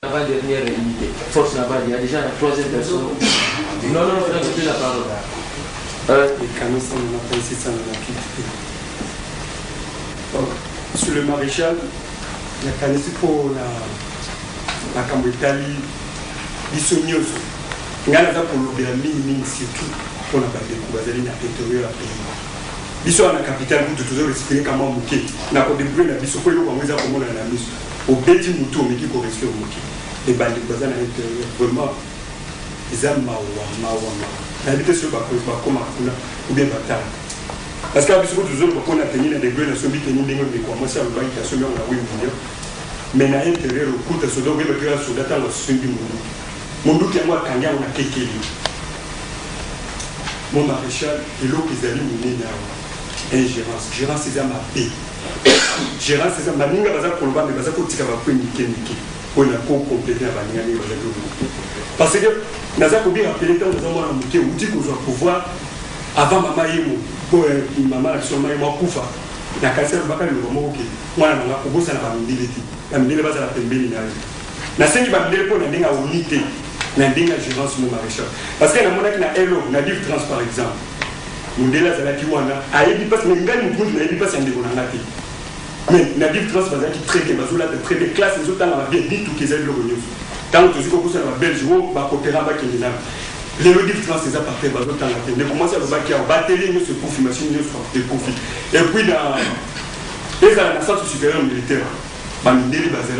Dernière unité. Force là-bas, il y a déjà la troisième personne. Non, non, on a écouté la parole. Les canons sont maintenant ici, ça sur le maréchal, il y a canisi pour la Cambritali, l'Issonioso. Il y a pour le mini surtout pour la base de la intérieur à pays. Biso na capitale pour toujours respirer comme un mouquet. Na ko débrouiller na biso ko yo ko ngeza ko mona na biso. Au petit mouton mais qui correspond au mouquet. Les bandes de bazan à l'intérieur vraiment ils aiment mawa. N'habitez sur ba comme ou bien batale. Parce que biso toujours ko na tenir des grès na so bi tenir ndenge de commencer à ba ita so na oui mais na intérieur au coup de so donc ba kira so data la sungi mundu qui moi kanga on a kekeli. Mon maréchal et l'eau qu'ils allaient mener là. Ingérence, gérance c'est ma paix. Gérance c'est ma ninga baza pour le bas mais baza pour tika va pour niquer. On a pour compléter la baninga ni baza pour. Parce que naza pour bien rappeler tant nous avons muté ou dit qu'on doit pouvoir avant maman yemo pour maman action maman yemo kufa. Na kasi baka le moment OK. Moi na nga kubosa na bamindele ti. Na mindele baza la pembeni na. Na sengi bamindele pour na ndinga unité. Na ndinga gérance mon maréchal. Parce que na monaki na hello na livre trans par exemple. Mundela zalaki wana ayebi passe mais ngani mutu na yebi passe ndeko na ngati mais na div trans bazaki traité bazola de traité classe les autres na bien dit tout qu'ils aient le revenu tant que ko ça na belge wo ba kopera ba kinina les div trans c'est à partir bazo tant la de commencer à le baki à batterie nous se confirmation nous se conflit et puis dans les centres supérieurs militaires ba mindeli bazela